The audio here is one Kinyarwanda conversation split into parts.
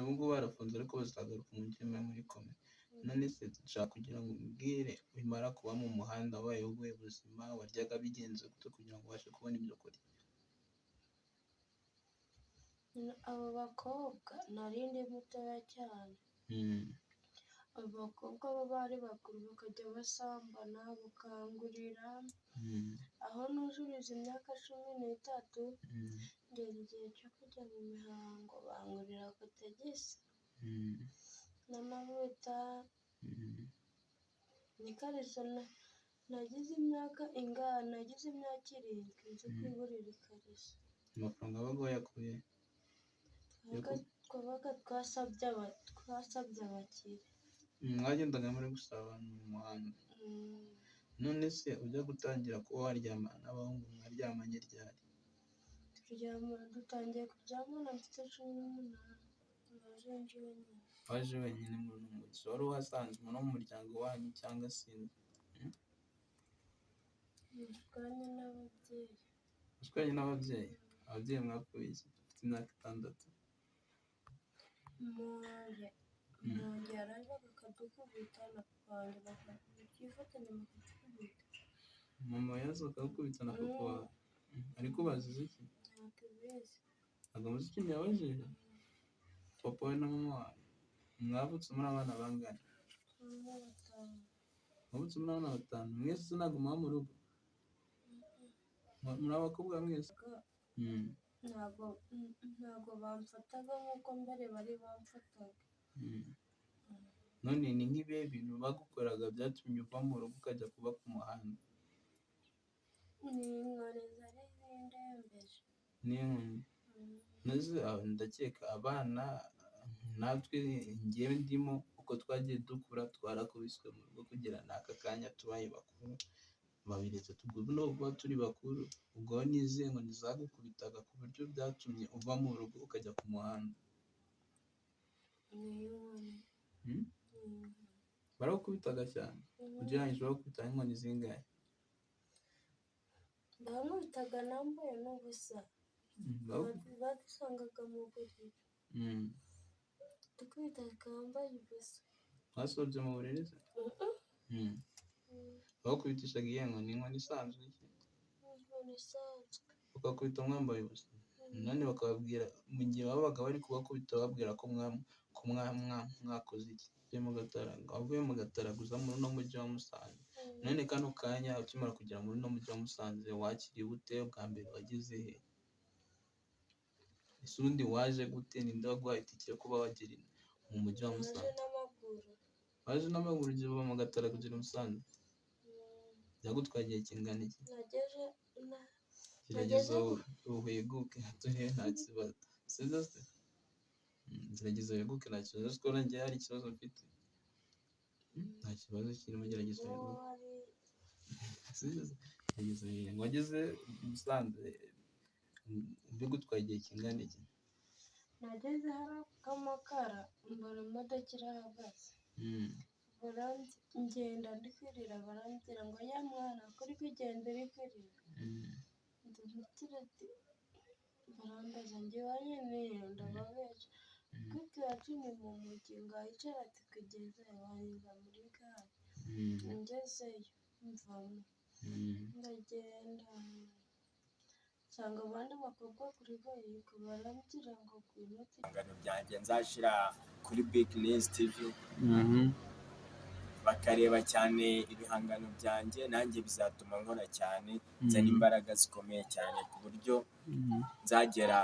ubwo barafunze ariko bazagaruka mu gihe muri kome. None se dushaka kugira ngo umbwire bimara kuba mu muhanda wabaye ubuhe buzima, waryaga bigenze gute kugira ngo ubashe kubona ibyo kurya? abo bakobwa nari ndi mutoya cyane. Abo bakobwa bo bari bakuru bakajya basambana bukangurira aho nujuriza imyaka 13 ngera igihe cyo kujya mu mihango bangurira kotegisi n'amavuta n'ikariso. Nagize imyaka 7 nzi kwigurira ikariso. Amafaranga baguha yakuye? Twabaga twasabye abakire. Mwagendaga muri gusabana mu muhanda. None se ujya gutangira kuba waryama n'abahungu mwaryamanye ryari? Dutangiye kuryamana mfite 18. Waje wenyine muri uno mujyi? Wari uhasanze umuntu wo mu muryango wanyu cyangwa se? Twanye n'ababyeyi. Twanye n'ababyeyi? Ababyeyi mwapfuye iki? Ufite imyaka 6. Umuntu yarazaga akadukubita na papa wanjye bakabyifatanya mu kudukubita. Mama yazaga akagukubita na papa wawe? Ariko bazize iki? Ntabwo muzi ikintu yabajije? Papa we na mama wawe mwavutse muri abana bangana? Mwavutse muri abana 5? Mwese ntabwo muba mu rugo? Muri abakobwa mwese? Ntabwo bamfataga nk'uko mbere bari bamfataga. None ni nk'ibihe bintu bagukoraga byatumye uva mu rugo ukajya kuba ku muhanda? Ni inkoni zari zindembeje. N'inkoni? Ndakeka abana natwe ngewe ndimo uko twagiye dukura twarakubiswe mu rugo kugira n'aka kanya tubaye bakuru. Babiretse no kuba turi bakuru, ubwo n'izihe nkoni zagukubitaga ku buryo byatumye uva mu rugo ukajya ku muhanda? Barakubitaga cyane? Ugereranyije bagukubita inkoni zingahe? Bankubitaga nambaye n'ubusa. Badusangaga mu buriri dukubitaga wambaye ubusa. Mwasobye mu buriri se? Bakubitishaga iyihe nkoni? Inkoni isanzwe? Inkoni isanzwe. Bakakubita mwambaye ubusa? None bakababwira mu gihe babaga bari kubakubita bababwira ko mwakoze iki? Wavuye mu Gataraga muri uno mujyi wa Musanze. None kano kanya ukimara kugera muri uno mujyi wa Musanze wakiriwe ute? Bwa mbere wageze he? Ese ubundi waje gute? Ninde waguhaye itike yo kuba wagera mu mujyi wa Musanze? Waje n'amaguru ugiye uva mu Gataraga kugera i Musanze? Byagutwaye igihe kingana iki? Gerageza uheguke turebe nta kibazo. Sibyo se? Gerageza uheguke nta kibazo. Uzi ko nanjye hari ikibazo mfite? Nta kibazo kirimo, gerageza uheguke. Sibyo se? Gerageza uheguke. Wageze i Musanze bigutwaye igihe kingana iki? Nageze hari amakara mbona imodoka irahagaze. Ngenda ndi kwirira barambwira ngo ya mwana kuri kugenda uri kwirira. Barambaza ngo iwanyu ni he? Ndababeshya. Kuko iwacu ni mu mujyi. Ngaho icara tukugeze wanyuza muri gare. Ngezeyo mvamo ndagenda nsanga abandi bakobwa kuri goyiko barambwira ngo ngwino ibihangano byanjye nzashyira kuri Big News TV bakareba cyane ibihangano byanjye, nanjye bizatuma nkora cyane nzana imbaraga zikomeye cyane ku buryo nzagera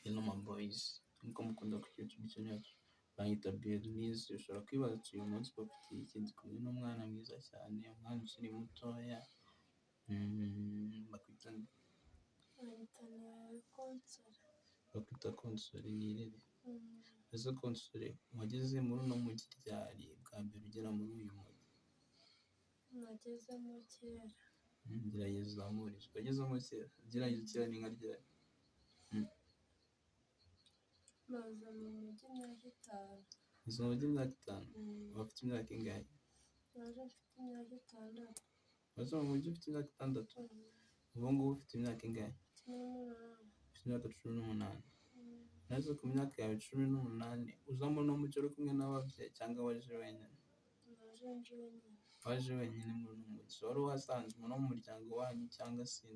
ino ma boys nko mukunda ku YouTube channel bayita Big News. Ushobora kwibaza uyu munsi bafitiye ikindi kumwe n'umwana mwiza cyane, umwana ukiri mutoya bakwita Konsole. Ni irere ese Konsole wageze muri uno mujyi ryari bwa mbere ugera muri uyu mujyi? Nagezemo kera. Gerageza uzamurishe. Wagezemo kera? Gerageza kera ni nka ryari? Naza mu mujyi imyaka 5. Uza mu mujyi imyaka 5? Wafite imyaka ingahe? Naje mfite imyaka 6. Waza mu mujyi ufite imyaka 6? Ubu ngubu ufite imyaka ingahe? 18. Ufite imyaka 18. maze ku myaka yawe 18 uzamo no mucyo uri kumwe n'ababyeyi cyangwa waje wenyine? naje nje wenyine. Waje wenyine muri uno mujyi, wari uhasanzwe no mu muryango wanyu cyangwa se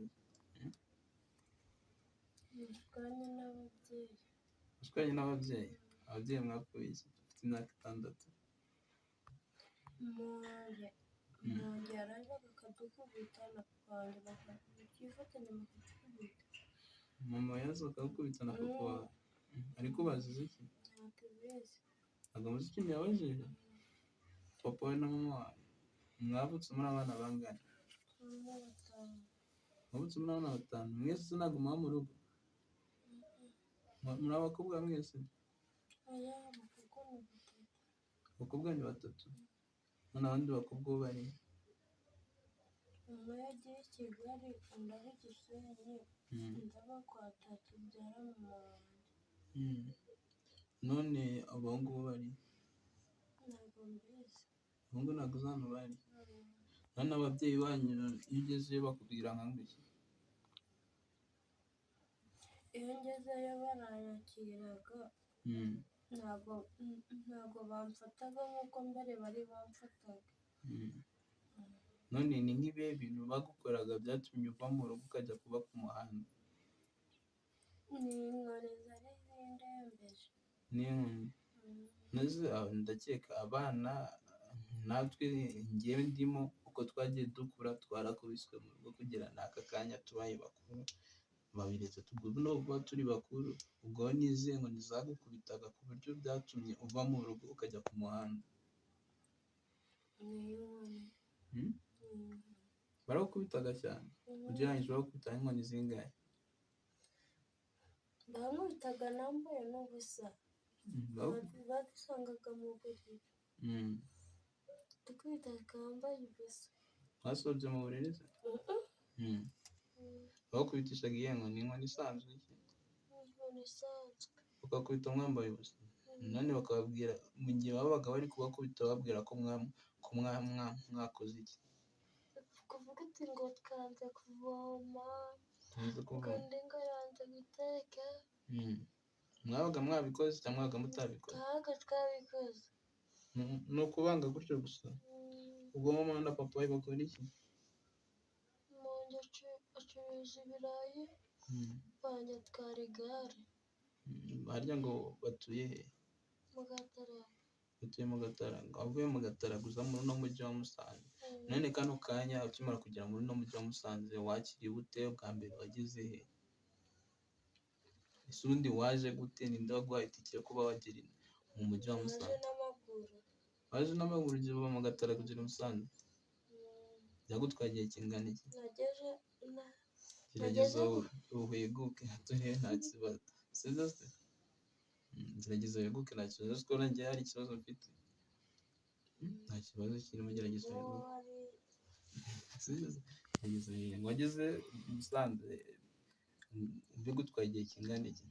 Nashwanye n'ababyeyi. ushwanye n'ababyeyi? Ababyeyi mwapfuye iki? Ufite imyaka 6. Umuntu yarazaga akadukubita na papa wanjye bakifatanya bakadukubita. Mama yaza akagukubita na papa wawe? Ariko bazize iki? Ntabwo bizi. Ntabwo muzi ikintu yabajije? Papa we na mama wawe mwavutse muri abana bangana? Abana batanu. Mwavutse muri abana 5? Mwese ntabwo muba mu rugo? Muri abakobwa mwese? Oya, abakobwa ni 3. Abakobwa ni 3? None abandi bakobwa bo bari? Umwe yagiye i Kigali, undi ari Gisenyi, undi aba kwa tatu byara mama wanjye. None abahungu bo bari? Ntabwo mbizi. Abahungu ntabwo uzi hano bari? None ababyeyi banyu iyo ugezeyo bakubwira nka iki? Iyo ngezeyo baranyakiraga, ntabwo bamfataga nk'uko mbere bari bamfataga. None ni nk'ibihe bintu bagukoraga byatumye uva mu rugo ukajya kuba ku muhanda? Ni inkoni zari zindembeje. N'inkoni? Maze ndakeka abana natwe ngewe ndimo uko twagiye dukura twarakubiswe mu rugo kugira n'aka kanya tubaye bakuru, babiretse no kuba turi bakuru. Ubwo n'izihe nkoni zagukubitaga ku buryo byatumye uva mu rugo ukajya ku muhanda? Ni inkoni. Barakubitaga cyane? Ugereranyije bakubita inkoni zingahe? Bankubitaga nambaye n'ubusa. Badusangaga mu buriri dukubita twambaye ubusa. Mwasobye mu buriri se? Bakubitishaga iyihe nkoni? Inkoni isanzwe iki? Inkoni isanzwe. Bakakubita mwambaye ubusa? None bakababwira mu gihe babaga bari kubakubita bababwira ko mwakoze iki? Kuvuga ati ngo twanze kuvoma, undi ngo yanze guteka. Mwabaga mwabikoze cyangwa mwabaga mutabikoze? Twabaga twabikoze. Ni ukubanga gutyo gusa? Ubwo mama na papa we bakora iki? Umuntu acuruza ibirayi, banjye atwara igare. Harya ngo batuye he? Mu Gataraga. Batuye mu Gataraga. Wavuye mu Gataraga uza muri uno mujyi wa Musanze. None kano kanya ukimara kugera muri uno mujyi wa Musanze wakiriye ute? Bwa mbere wageze he? Ese ubundi waje gute? Ninde waguhaye itike yo kuba wagera mu mujyi wa Musanze? Waje n'amaguru. Waje n'amaguru uva mu Gataraga kugera i Musanze? Byagutwaye igihe kingana iki? Gerageza uheguke turebe nta kibazo. Sibyo se? Gerageza uheguke nta kibazo. Uzi ko nanjye hari ikibazo mfite? Nta kibazo kirimo, gerageza uheguke. Gerageza uheguke. Wageze i Musanze bigutwaye igihe kingana iki?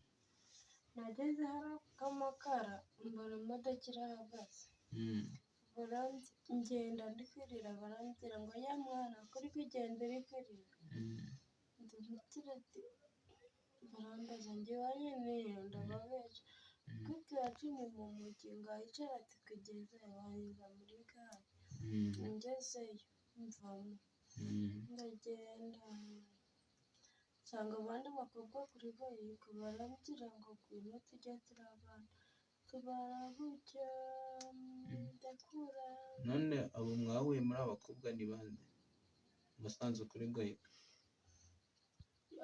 Nageze hari amakara mbona imodoka irahagaze. Ngenda ndi kwirira, barambwira ngo ya mwana kuri kugenda uri kwirira. Ndamubwira ati barambaza njye wanyine ndababeshya. Kuko iwacu ni mu mujyi, ngaho icara ati kugeza banyuza muri gare. Ngezeyo mvamo ndagenda nsanga abandi bakobwa kuri goyiko barambwira ngo ngwino tujye turabana. Tubana gutyo ndakura. None abo mwahuye muri abakobwa ni bande musanze kuri goyiko?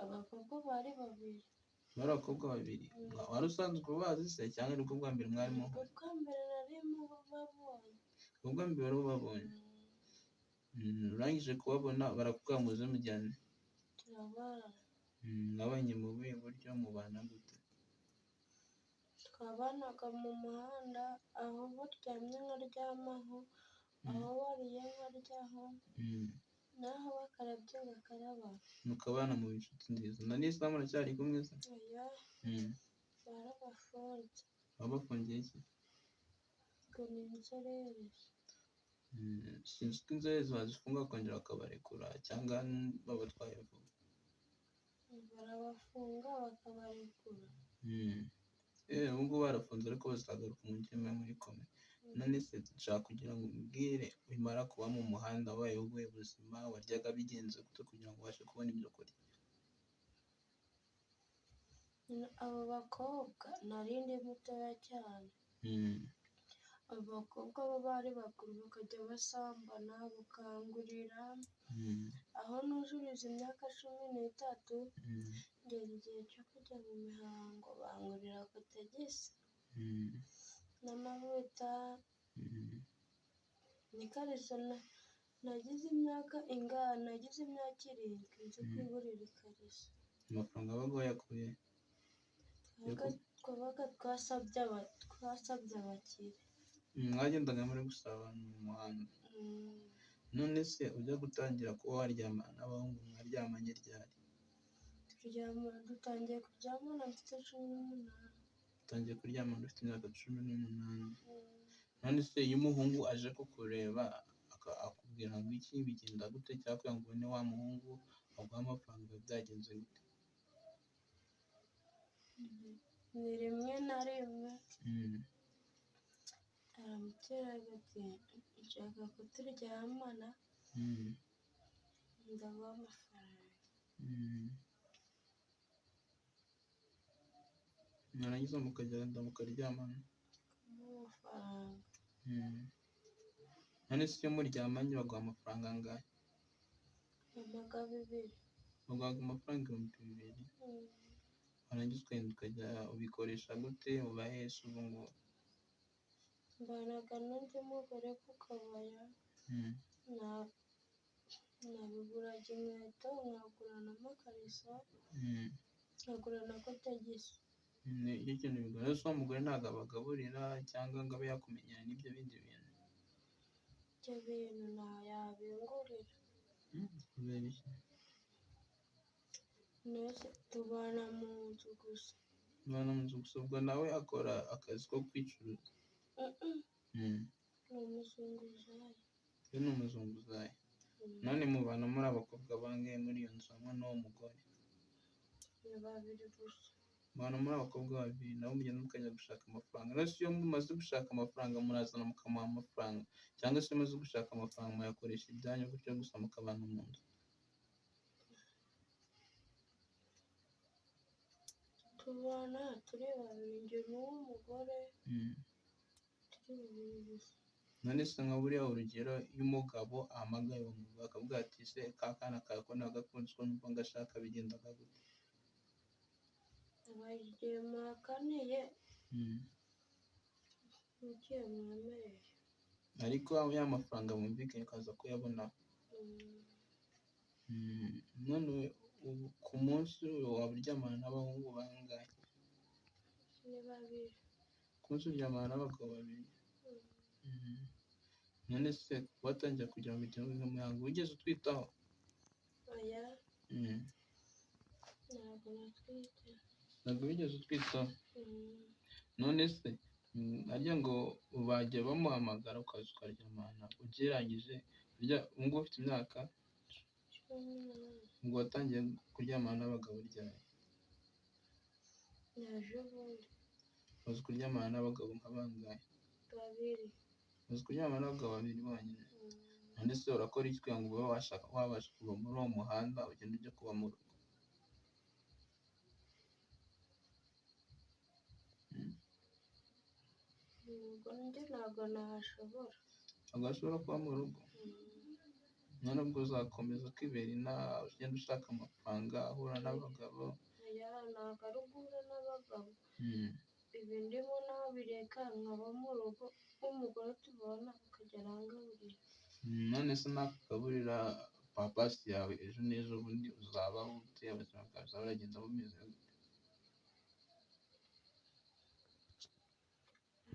Abakobwa bari 2. Bari abakobwa 2? Wari usanzwe ubazi se cyangwa ari bwo bwa mbere mwari muhuye? Ubwa mbere nari mubabonye. Ubwa mbere wari ubabonye? Urangije kubabona barakubwira muze mujyane? Turabana. Mwabanye mu buhe buryo? mubana gute? Twabanaga mu muhanda, aho baryamye nkaryamaho, aho bariye nkaryaho, naho bakarabye ngakaraba. Mukabana mu inshuti nziza. Na n'isaha muracyari kumwe se? Oya, barabafunze. Babafungiye iki? Ngo ni inzererezi. Sinzi ko inzererezi bazifunga bakongera bakabarekura cyangwa babatwaye vuba? Barabafunga bakabarekura. ngubu barafunze ariko bazagaruka mujye muri komine. None se nshaka kugira ngo umbwire bimara kuba mu muhanda wabayeho ubuhe buzima, waryaga bigenze gute kugira ngo ubashe kubona ibyo kurya? abo bakobwa nari ndi mutoya cyane, abo bakobwa bo bari bakuru bakajya basambana bakangurira, aho nujuriza imyaka 13 ngeze igihe cyo kujya mu mihango bangurira kotegisi n'amavuta n'ikariso. Nagize imyaka 7 nzi kwigurira ikariso. Amafaranga wabaga wayakuye? Twabaga twasabye abakire. Mwagendaga muri gusabana mu muhanda. None se ujya gutangira kuba waryamana n'abahungu mwaryamanye ryari? Dutangiye kuryamana mfite 18. Utangiye kuryamana ufite imyaka 18. None se iyo umuhungu aje kukureba akubwira ngo iki bigenda gute, cyangwa ngo ubone wa muhungu aguha amafaranga byagenze gute? Ni rimwe na rimwe aramutera ati nshaka ko turyamana, ndaguha amafaranga. Mwarangiza mukagenda mukaryamana amafaranga. none se iyo muryamanye baguha amafaranga angahe? Bampaga 2. Baguhaga amafaranga 2000. Warangiza ukagenda ukajya ubikoresha gute? Ubahesha ubu ngubu? Mbanaga n'undi mugore ku kabaya, nabiguraga inkweto, nkagura n'amakariso, nkagura na kotegisi. Icyo kintu bigora. Ese uwo mugore ntabwo abagaburira cyangwa ngo abe yakumenyera n'ibyo bindi bintu? Ibyo bintu ntayabingurira. Kubera iki? Nose tubana mu nzu gusa. Mubana mu nzu gusa? Ubwo nawe akora akazi ko kwicuruza? Ni umuzunguzayi. We ni umuzunguzayi. None mubana muri abakobwa bangahe muri iyo nzu hamwe n'uwo mugore? Ni 2 gusa. Mubana muri abakobwa 2 nabo mugenda mukajya gushaka amafaranga. None se iyo mumaze gushaka amafaranga murazana mukamuha amafaranga, cyangwa se mumaze gushaka amafaranga muyakoresha ibyanyu gutyo gusa mukabana mu nzu? Tubana turi 2, njye n'uwo mugore turi 2 gusa. None se nka buriya urugero iyo umugabo ahamagaye uwo mugabo akavuga ati se ka kana kawe ko nagakunze ko numva ngashaka, bigendaga gute? Abagiye mwakaniye mugiye mwemereye, ariko ya mafaranga bumvikanye ukaza kuyabona. None ku munsi waba uryamana n'abahungu bangahe? ni 2. Ku munsi uryamana n'abagabo 2? None se watangiye kugira ngo bigende mu mihango wigeze utwitaho? Oya, ntabwo natwite. Ntabwo wigeze utwitaho? None se harya ngo bajya bamuhamagara ukaza ukaryamana ugereranyije, ubu ngubu ufite imyaka? 18. Ubwo watangiye kuryamana n'abagabo ryari? Ejo bundi. Uzi kuryamana n'abagabo nka bangahe? 2. Uzi kuryamana n'abagabo 2 bonyine? None se urakora iki kugira ngo ube wabasha kuva muri uwo muhanda ugende ujye kuba mu rugo? Njye ntabwo nahashobora. Ntabwo washobora kuba mu rugo? None ubwo uzakomeza kwibera inaha ugenda ushaka amafaranga ahura n'abagabo? Oya, ntabwo ari guhura n'abagabo. Ibi ndimo nabireka nkaba mu rugo, umugore tubona akagera arangaburira. None se nakagaburira papasi yawe ejo n'ejo bundi uzabaho ute? Ubuzima bwawe buzaba buragenda bumeze gute?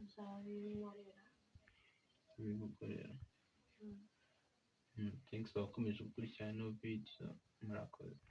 Nzabinkorera. Ubigukorera? Thanks, wakomeje gukurikirana ino video, murakoze.